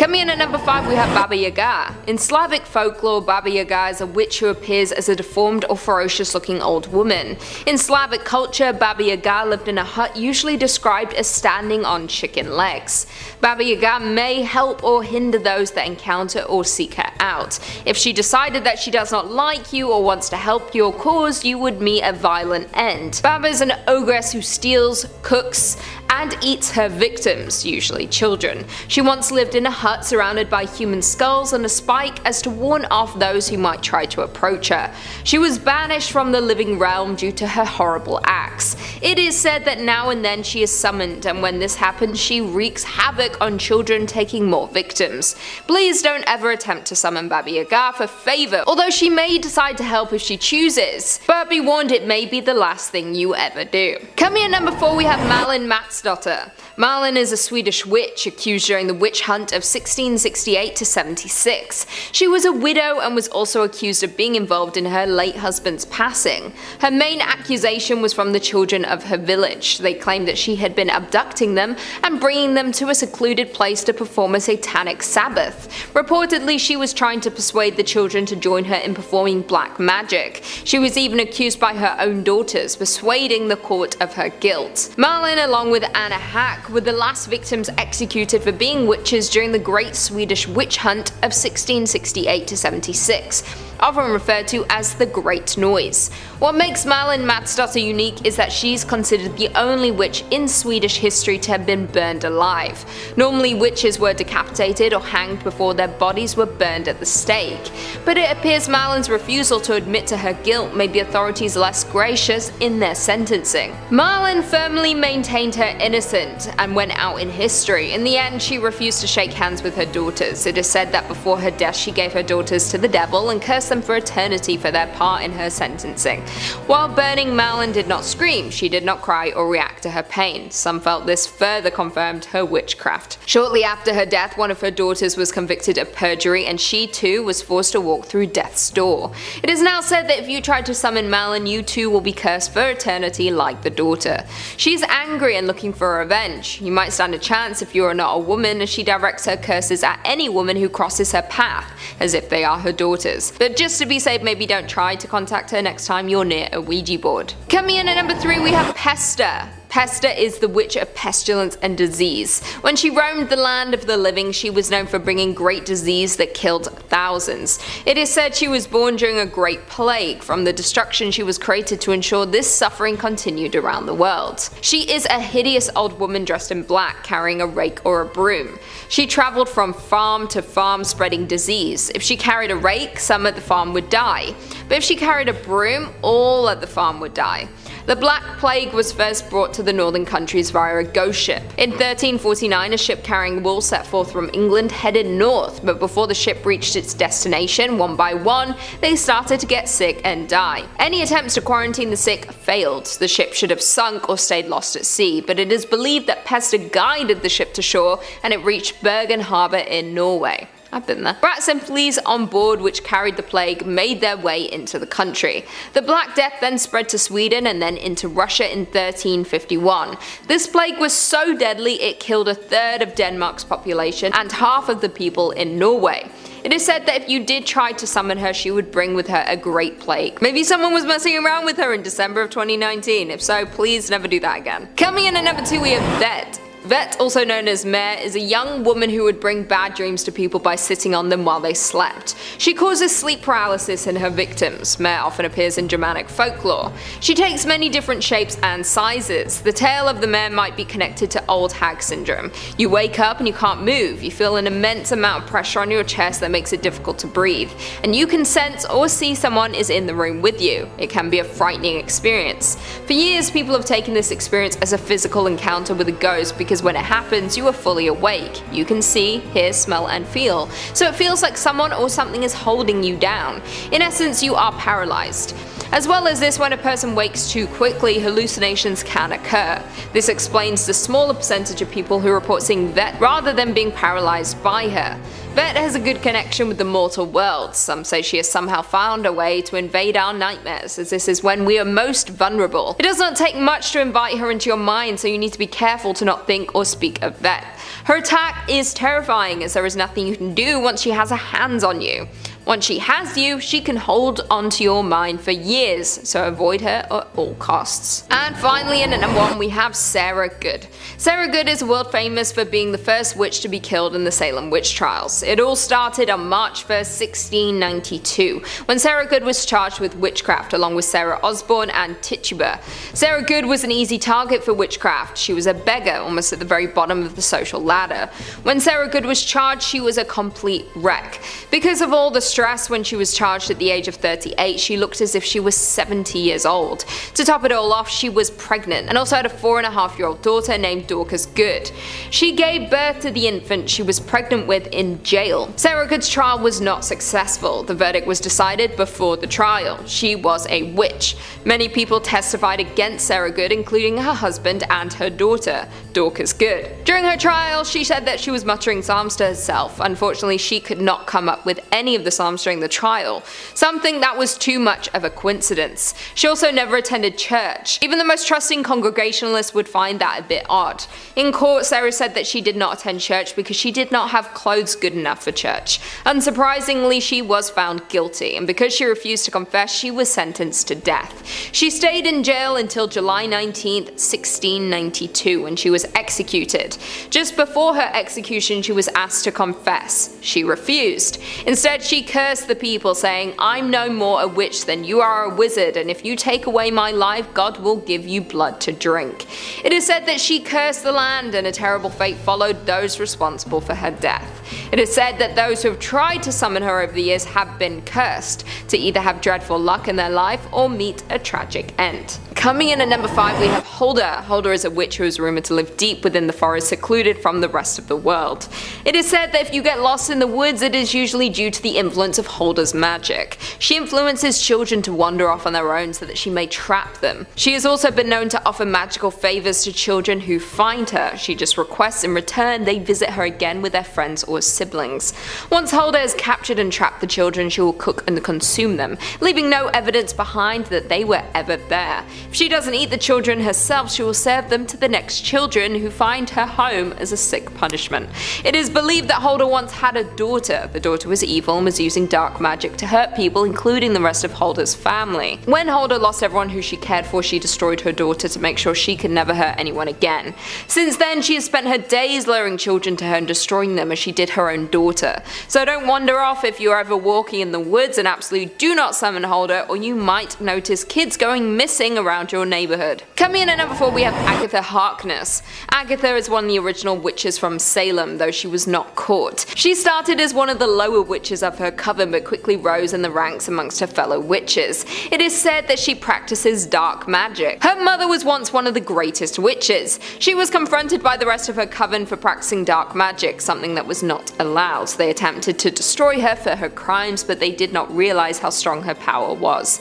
Coming in at number 5 we have Baba Yaga. In Slavic folklore, Baba Yaga is a witch who appears as a deformed or ferocious looking old woman. In Slavic culture, Baba Yaga lived in a hut usually described as standing on chicken legs. Baba Yaga may help or hinder those that encounter or seek her out. If she decided that she does not like you or wants to help your cause, you would meet a violent end. Baba is an ogress who steals, cooks, and eats her victims, usually children. She once lived in a hut surrounded by human skulls and a spike as to warn off those who might try to approach her. She was banished from the living realm due to her horrible acts. It is said that now and then she is summoned, and when this happens she wreaks havoc on children, taking more victims. Please don't ever attempt to summon Baba Yaga for favor, although she may decide to help if she chooses, but be warned it may be the last thing you ever do. Coming in at number 4 we have Malin Matsdotter. Malin is a Swedish witch accused during the witch hunt of 1668 to 76. She was a widow and was also accused of being involved in her late husband's passing. Her main accusation was from the children of her village. They claimed that she had been abducting them and bringing them to a secluded place to perform a satanic sabbath. Reportedly, she was trying to persuade the children to join her in performing black magic. She was even accused by her own daughters, persuading the court of her guilt. Malin, along with Anna Hack, were the last victims executed for being witches during the Great Swedish Witch Hunt of 1668 to 76, often referred to as the Great Noise. What makes Malin Matsdotter unique is that she's considered the only witch in Swedish history to have been burned alive. Normally witches were decapitated or hanged before their bodies were burned at the stake, but it appears Malin's refusal to admit to her guilt made the authorities less gracious in their sentencing. Malin firmly maintained her innocence and went out in history. In the end, she refused to shake hands with her daughters. It is said that before her death she gave her daughters to the devil and cursed them for eternity for their part in her sentencing. While burning, Malin did not scream, she did not cry or react to her pain. Some felt this further confirmed her witchcraft. Shortly after her death, one of her daughters was convicted of perjury and she too was forced to walk through death's door. It is now said that if you try to summon Malin, you too will be cursed for eternity like the daughter. She is angry and looking for revenge. You might stand a chance if you are not a woman, as she directs her curses at any woman who crosses her path, as if they are her daughters. But just to be safe, maybe don't try to contact her next time you're near a Ouija board. Coming in at number 3 we have Pesta. Pesta is the witch of pestilence and disease. When she roamed the land of the living, she was known for bringing great disease that killed thousands. It is said she was born during a great plague. From the destruction, she was created to ensure this suffering continued around the world. She is a hideous old woman dressed in black, carrying a rake or a broom. She traveled from farm to farm spreading disease. If she carried a rake, some at the farm would die. But if she carried a broom, all at the farm would die. The Black Plague was first brought to the northern countries via a ghost ship. In 1349, a ship carrying wool set forth from England headed north, but before the ship reached its destination, one by one, they started to get sick and die. Any attempts to quarantine the sick failed. The ship should have sunk or stayed lost at sea, but it is believed that Pesta guided the ship to shore and it reached Bergen Harbour in Norway. I've been there. Rats and fleas on board which carried the plague made their way into the country. The Black Death then spread to Sweden and then into Russia in 1351. This plague was so deadly it killed a third of Denmark's population and half of the people in Norway. It is said that if you did try to summon her, she would bring with her a great plague. Maybe someone was messing around with her in December of 2019. If so, please never do that again. Coming in at number 2 we have Vette. Vette, also known as Mare, is a young woman who would bring bad dreams to people by sitting on them while they slept. She causes sleep paralysis in her victims. Mare often appears in Germanic folklore. She takes many different shapes and sizes. The tale of the mare might be connected to old hag syndrome. You wake up and you can't move. You feel an immense amount of pressure on your chest that makes it difficult to breathe. And you can sense or see someone is in the room with you. It can be a frightening experience. For years, people have taken this experience as a physical encounter with a ghost because when it happens, you are fully awake. You can see, hear, smell, and feel. So it feels like someone or something is holding you down. In essence, you are paralyzed. As well as this, when a person wakes too quickly, hallucinations can occur. This explains the smaller percentage of people who report seeing Vette rather than being paralyzed by her. Vette has a good connection with the mortal world. Some say she has somehow found a way to invade our nightmares, as this is when we are most vulnerable. It does not take much to invite her into your mind, so you need to be careful to not think or speak of Vette. Her attack is terrifying as there is nothing you can do once she has her hands on you. Once she has you, she can hold onto your mind for years, so avoid her at all costs. And finally, in at number 1, we have Sarah Good. Sarah Good is world famous for being the first witch to be killed in the Salem witch trials. It all started on March 1st, 1692, when Sarah Good was charged with witchcraft along with Sarah Osborne and Tituba. Sarah Good was an easy target for witchcraft. She was a beggar, almost at the very bottom of the social ladder. When Sarah Good was charged, she was a complete wreck. Because of all the stress when she was charged at the age of 38, she looked as if she was 70 years old. To top it all off, she was pregnant and also had a 4.5-year-old daughter named Dorcas Good. She gave birth to the infant she was pregnant with in jail. Sarah Good's trial was not successful. The verdict was decided before the trial. She was a witch. Many people testified against Sarah Good, including her husband and her daughter, Dorcas Good. During her trial, she said that she was muttering psalms to herself. Unfortunately, she could not come up with any of the psalms during the trial, something that was too much of a coincidence. She also never attended church. Even the most trusting Congregationalists would find that a bit odd. In court, Sarah said that she did not attend church because she did not have clothes good enough for church. Unsurprisingly, she was found guilty, and because she refused to confess, she was sentenced to death. She stayed in jail until July 19th, 1692, when she was executed. Just before her execution, she was asked to confess. She refused. Instead, she cursed the people, saying, "I'm no more a witch than you are a wizard, and if you take away my life, God will give you blood to drink." It is said that she cursed the land, and a terrible fate followed those responsible for her death. It is said that those who have tried to summon her over the years have been cursed, to either have dreadful luck in their life or meet a tragic end. Coming in at number 5, we have Holda. Holda is a witch who is rumoured to live deep within the forest, secluded from the rest of the world. It is said that if you get lost in the woods, it is usually due to the influence of Holda's magic. She influences children to wander off on their own so that she may trap them. She has also been known to offer magical favours to children who find her. She just requests in return they visit her again with their friends or siblings. Once Holda has captured and trapped the children, she will cook and consume them, leaving no evidence behind that they were ever there. If she doesn't eat the children herself, she will serve them to the next children who find her home as a sick punishment. It is believed that Holda once had a daughter. The daughter was evil and was using dark magic to hurt people, including the rest of Holda's family. When Holda lost everyone who she cared for, she destroyed her daughter to make sure she could never hurt anyone again. Since then, she has spent her days luring children to her and destroying them as she did her own daughter. So don't wander off if you're ever walking in the woods, and absolutely do not summon Holda, or you might notice kids going missing around your neighbourhood. Coming in at number 4, we have Agatha Harkness. Agatha is one of the original witches from Salem, though she was not caught. She started as one of the lower witches of her coven, but quickly rose in the ranks amongst her fellow witches. It is said that she practices dark magic. Her mother was once one of the greatest witches. She was confronted by the rest of her coven for practicing dark magic, something that was not allowed. They attempted to destroy her for her crimes, but they did not realize how strong her power was.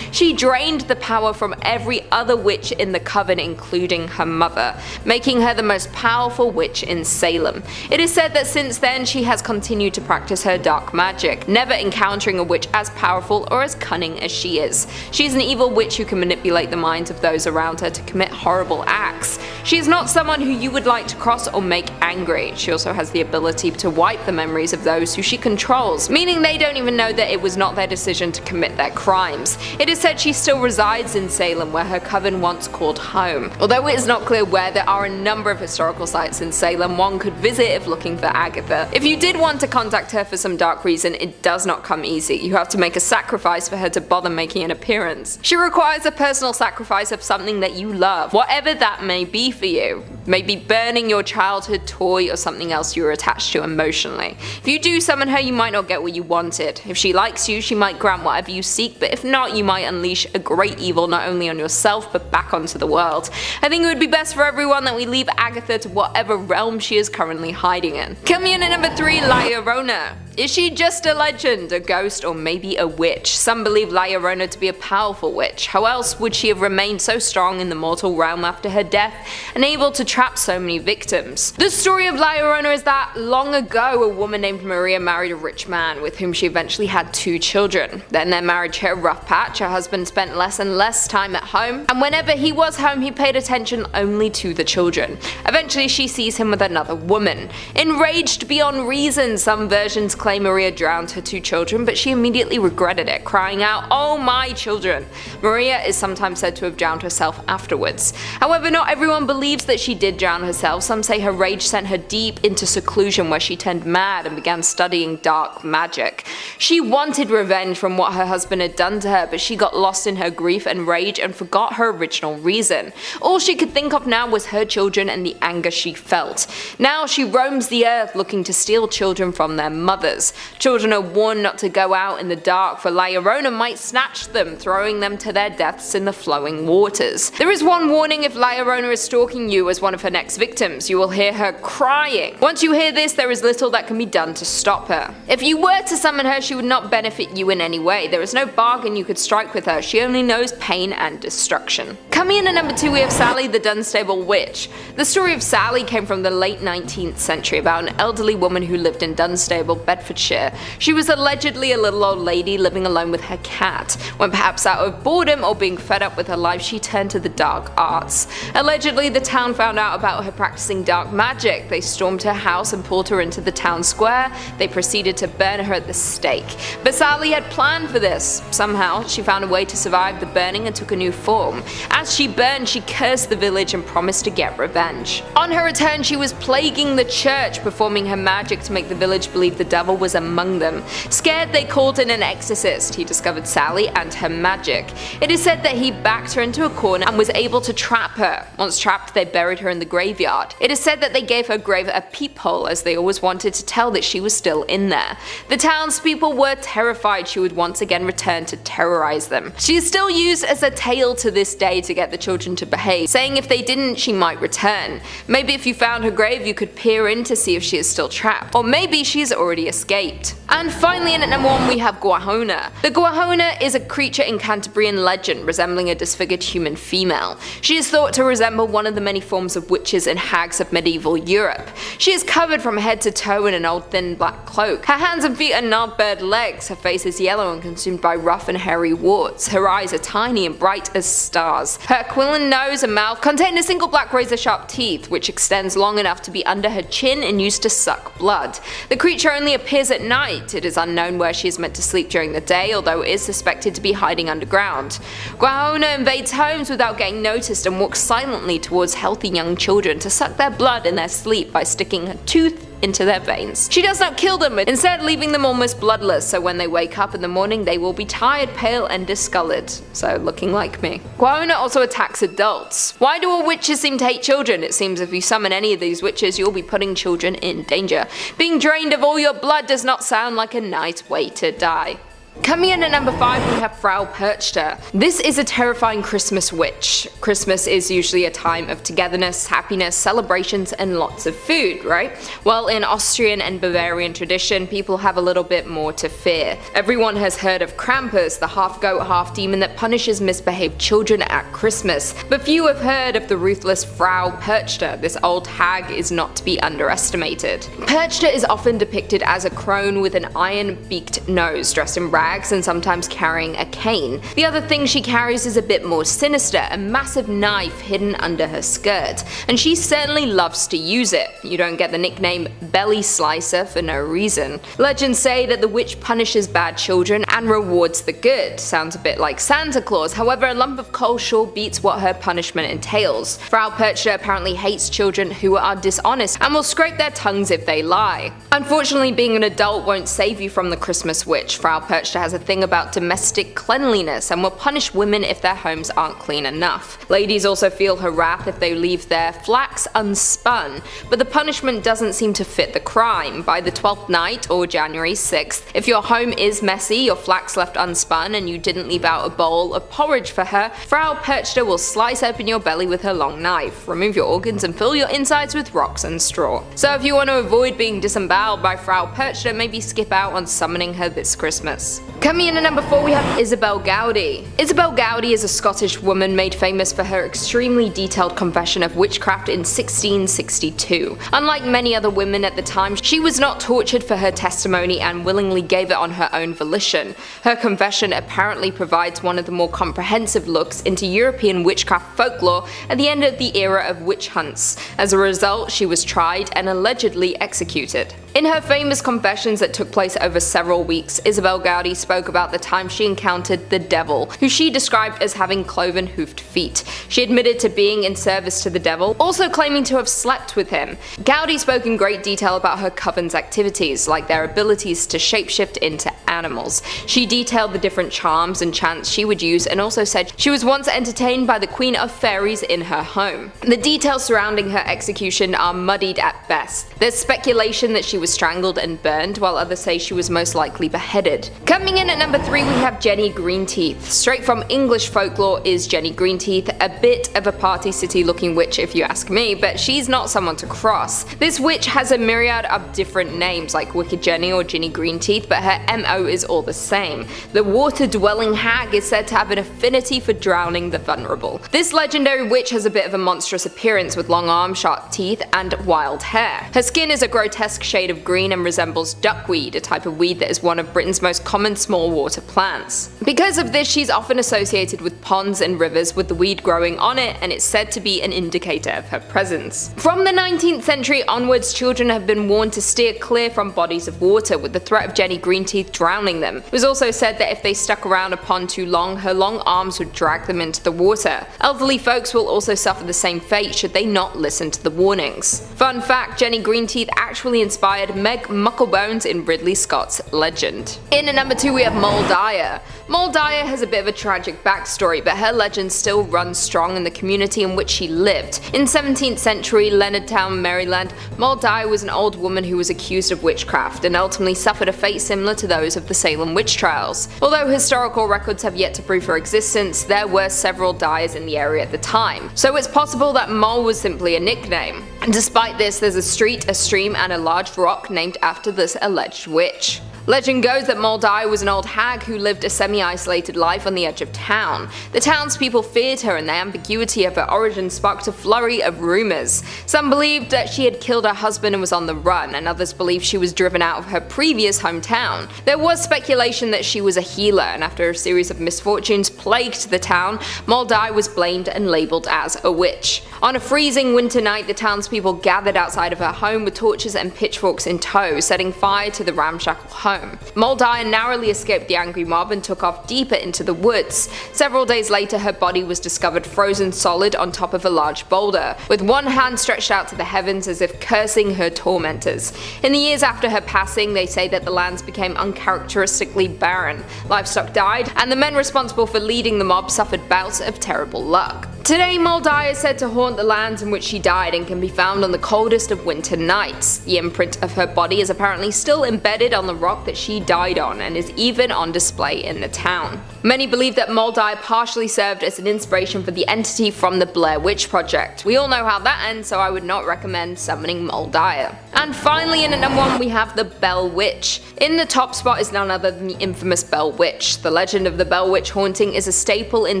She drained the power from every other witch in the coven, including her mother, making her the most powerful witch in Salem. It is said that since then she has continued to practice her dark magic, never encountering a witch as powerful or as cunning as she is. She is an evil witch who can manipulate the minds of those around her to commit horrible acts. She is not someone who you would like to cross or make angry. She also has the ability to wipe the memories of those who she controls, meaning they don't even know that it was not their decision to commit their crimes. It is said she still resides in Salem, where her coven once called home. Although it is not clear where, there are a number of historical sites in Salem one could visit if looking for Agatha. If you did want to contact her for some dark reason, it does not come easy. You have to make a sacrifice for her to bother making an appearance. She requires a personal sacrifice of something that you love, whatever that may be for you. Maybe burning your childhood toy or something else you were attached to emotionally. If you do summon her, you might not get what you wanted. If she likes you, she might grant whatever you seek, but if not, you might unleash a great evil not only on yourself but back onto the world. I think it would be best for everyone that we leave Agatha to whatever realm she is currently hiding in. Coming in at number 3, Liorona. Is she just a legend, a ghost, or maybe a witch? Some believe Liorona to be a powerful witch. How else would she have remained so strong in the mortal realm after her death and able to trap so many victims? The story of Liorona is that long ago a woman named Maria married a rich man with whom she eventually had 2 children. Then their marriage hit a rough patch. Her husband spent less and less time at home, and whenever he was home he paid attention only to the children. Eventually she sees him with another woman. Enraged beyond reason, some versions claim Maria drowned her 2 children, but she immediately regretted it, crying out, "Oh my children!" Maria is sometimes said to have drowned herself afterwards. However, not everyone believes that she did drown herself. Some say her rage sent her deep into seclusion, where she turned mad and began studying dark magic. She wanted revenge from what her husband had done to her, but she got lost in her grief and rage and forgot her original reason. All she could think of now was her children and the anger she felt. Now she roams the earth looking to steal children from their mothers. Children are warned not to go out in the dark, for Liorona might snatch them, throwing them to their deaths in the flowing waters. There is one warning: if Liorona is stalking you as one of her next victims, you will hear her crying. Once you hear this, there is little that can be done to stop her. If you were to summon her, she would not benefit you in any way. There is no bargain you could strike with her. She only knows pain and destruction. Coming in at number 2, we have Sally, the Dunstable witch. The story of Sally came from the late 19th century about an elderly woman who lived in Dunstable, Bedfordshire. She was allegedly a little old lady living alone with her cat. When perhaps out of boredom or being fed up with her life, she turned to the dark arts. Allegedly, the town found out about her practicing dark magic. They stormed her house and pulled her into the town square. They proceeded to burn her at the stake. But Sally had planned for this. Somehow, she found a way to survive the burning and took a new form. As she burned, she cursed the village and promised to get revenge. On her return, she was plaguing the church, performing her magic to make the village believe the devil was among them. Scared, they called in an exorcist. He discovered Sally and her magic. It is said that he backed her into a corner and was able to trap her. Once trapped, they buried her in the graveyard. It is said that they gave her grave a peephole, as they always wanted to tell that she was still in there. The townspeople were terrified she would once again return to terrorize them. She is still used as a tale to this day to get the children to behave, saying if they didn't, she might return. Maybe if you found her grave, you could peer in to see if she is still trapped, or maybe she's already escaped. And finally, in at number 1, we have Gua Jona. The Gua Jona is a creature in Cantabrian legend resembling a disfigured human female. She is thought to resemble one of the many forms of witches and hags of medieval Europe. She is covered from head to toe in an old thin black cloak. Her hands and feet are gnarled legs. Her face is yellow and consumed by rough and hairy warts. Her eyes are tiny and bright as stars. Her aquiline nose and mouth contain a single black razor-sharp teeth, which extends long enough to be under her chin and used to suck blood. The creature only appears at night. It is unknown where she is meant to sleep during the day, although it is suspected to be hiding underground. Gua Jona invades homes without getting noticed and walks silently towards healthy young children to suck their blood in their sleep by sticking her tooth into their veins. She does not kill them, instead leaving them almost bloodless, so when they wake up in the morning they will be tired, pale and discolored, so looking like me. Gua Jona also attacks adults. Why do all witches seem to hate children? It seems if you summon any of these witches, you'll be putting children in danger. Being drained of all your blood does not sound like a nice way to die. Coming in at number 5, we have Frau Perchta. This is a terrifying Christmas witch. Christmas is usually a time of togetherness, happiness, celebrations, and lots of food, right? Well, in Austrian and Bavarian tradition, people have a little bit more to fear. Everyone has heard of Krampus, the half-goat, half-demon that punishes misbehaved children at Christmas, but few have heard of the ruthless Frau Perchta. This old hag is not to be underestimated. Perchta is often depicted as a crone with an iron-beaked nose, dressed in rags and sometimes carrying a cane. The other thing she carries is a bit more sinister, a massive knife hidden under her skirt, and she certainly loves to use it. You don't get the nickname Belly Slicer for no reason. Legends say that the witch punishes bad children and rewards the good. Sounds a bit like Santa Claus, however a lump of coal sure beats what her punishment entails. Frau Perchta apparently hates children who are dishonest and will scrape their tongues if they lie. Unfortunately, being an adult won't save you from the Christmas witch. Frau Perchta Perchta has a thing about domestic cleanliness and will punish women if their homes aren't clean enough. Ladies also feel her wrath if they leave their flax unspun, but the punishment doesn't seem to fit the crime. By the 12th night, or January 6th, if your home is messy, your flax left unspun, and you didn't leave out a bowl of porridge for her, Frau Perchta will slice open your belly with her long knife, remove your organs and fill your insides with rocks and straw. So if you want to avoid being disemboweled by Frau Perchta, maybe skip out on summoning her this Christmas. Coming in at number 4 we have Isobel Gowdie. Isobel Gowdie is a Scottish woman made famous for her extremely detailed confession of witchcraft in 1662. Unlike many other women at the time, she was not tortured for her testimony and willingly gave it on her own volition. Her confession apparently provides one of the more comprehensive looks into European witchcraft folklore at the end of the era of witch hunts. As a result, she was tried and allegedly executed. In her famous confessions that took place over several weeks, Isobel Gowdie spoke about the time she encountered the devil, who she described as having cloven hoofed feet. She admitted to being in service to the devil, also claiming to have slept with him. Gowdie spoke in great detail about her coven's activities, like their abilities to shapeshift into animals. She detailed the different charms and chants she would use, and also said she was once entertained by the Queen of Fairies in her home. The details surrounding her execution are muddied at best. There's speculation that she was strangled and burned, while others say she was most likely beheaded. Coming in at number 3 we have Jenny Greenteeth. Straight from English folklore is Jenny Greenteeth, a bit of a Party City looking witch if you ask me, but she's not someone to cross. This witch has a myriad of different names like Wicked Jenny or Ginny Greenteeth, but her MO is all the same. The water-dwelling hag is said to have an affinity for drowning the vulnerable. This legendary witch has a bit of a monstrous appearance with long arms, sharp teeth, and wild hair. Her skin is a grotesque shade of green and resembles duckweed, a type of weed that is one of Britain's most common small water plants. Because of this, she's often associated with ponds and rivers with the weed growing on it, and it's said to be an indicator of her presence. From the 19th century onwards, children have been warned to steer clear from bodies of water, with the threat of Jenny Greenteeth drowning them. It was also said that if they stuck around a pond too long, her long arms would drag them into the water. Elderly folks will also suffer the same fate should they not listen to the warnings. Fun fact, Jenny Greenteeth actually inspired Meg Mucklebones in Ridley Scott's Legend. In at number 2 we have Moll Dyer. Moll Dyer has a bit of a tragic backstory, but her legend still runs strong in the community in which she lived. In 17th century Leonardtown, Maryland, Moll Dyer was an old woman who was accused of witchcraft and ultimately suffered a fate similar to those of the Salem witch trials. Although historical records have yet to prove her existence, there were several Dyers in the area at the time, so it's possible that Moll was simply a nickname. Despite this, there's a street, a stream, and a large rock named after this alleged witch. Legend goes that Moll Dyer was an old hag who lived a semi-isolated life on the edge of town. The townspeople feared her, and the ambiguity of her origin sparked a flurry of rumors. Some believed that she had killed her husband and was on the run, and others believed she was driven out of her previous hometown. There was speculation that she was a healer, and after a series of misfortunes plagued the town, Moll Dyer was blamed and labelled as a witch. On a freezing winter night, the townspeople gathered outside of her home with torches and pitchforks in tow, setting fire to the ramshackle home. Moll Dyer narrowly escaped the angry mob and took off deeper into the woods. Several days later, her body was discovered frozen solid on top of a large boulder, with one hand stretched out to the heavens as if cursing her tormentors. In the years after her passing, they say that the lands became uncharacteristically barren, livestock died, and the men responsible for leading the mob suffered bouts of terrible luck. Today, Moll Dyer is said to haunt the lands in which she died and can be found on the coldest of winter nights. The imprint of her body is apparently still embedded on the rock that she died on and is even on display in the town. Many believe that Moll Dyer partially served as an inspiration for the entity from the Blair Witch Project. We all know how that ends, so I would not recommend summoning Moll Dyer. And finally, in at number 1 we have the Bell Witch. In the top spot is none other than the infamous Bell Witch. The legend of the Bell Witch haunting is a staple in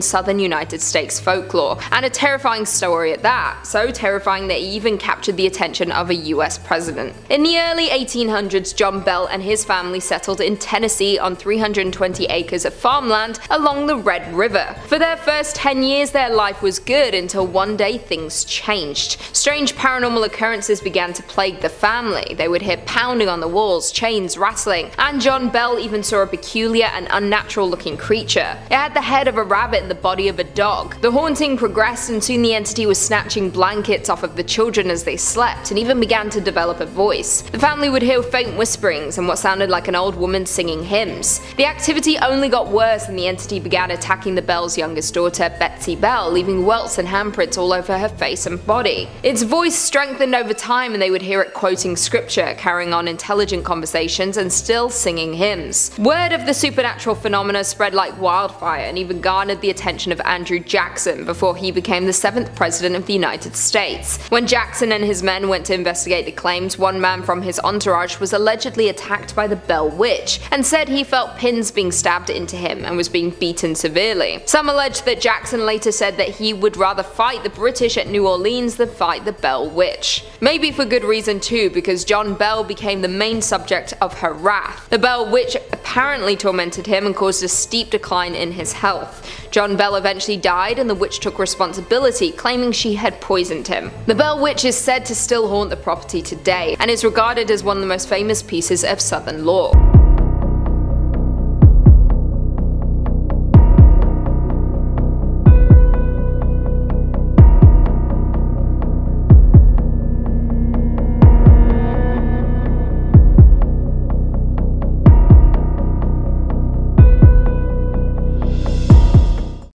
southern United States folklore, and a terrifying story at that, so terrifying that it even captured the attention of a US president. In the early 1800s, John Bell and his family settled in Tennessee on 320 acres of farmland along the Red River. For their first 10 years, their life was good until one day things changed. Strange paranormal occurrences began to plague the family. They would hear pounding on the walls, chains rattling, and John Bell even saw a peculiar and unnatural looking creature. It had the head of a rabbit and the body of a dog. The haunting progressed, and soon the entity was snatching blankets off of the children as they slept, and even began to develop a voice. The family would hear faint whisperings and what sounded like an old woman singing hymns. The activity only got worse, and the entity began attacking the Bell's youngest daughter, Betsy Bell, leaving welts and handprints all over her face and body. Its voice strengthened over time, and they would hear it quoting scripture, carrying on intelligent conversations, and still singing hymns. Word of the supernatural phenomena spread like wildfire and even garnered the attention of Andrew Jackson before he became the 7th President of the United States. When Jackson and his men went to investigate the claims, one man from his entourage was allegedly attacked by the Bell Witch and said he felt pins being stabbed into him and was being beaten severely. Some alleged that Jackson later said that he would rather fight the British at New Orleans than fight the Bell Witch. Maybe for good reason too, because John Bell became the main subject of her wrath. The Bell Witch apparently tormented him and caused a steep decline in his health. John Bell eventually died, and the witch took responsibility, claiming she had poisoned him. The Bell Witch is said to still haunt the property today, and is regarded as one of the most famous pieces of Southern lore.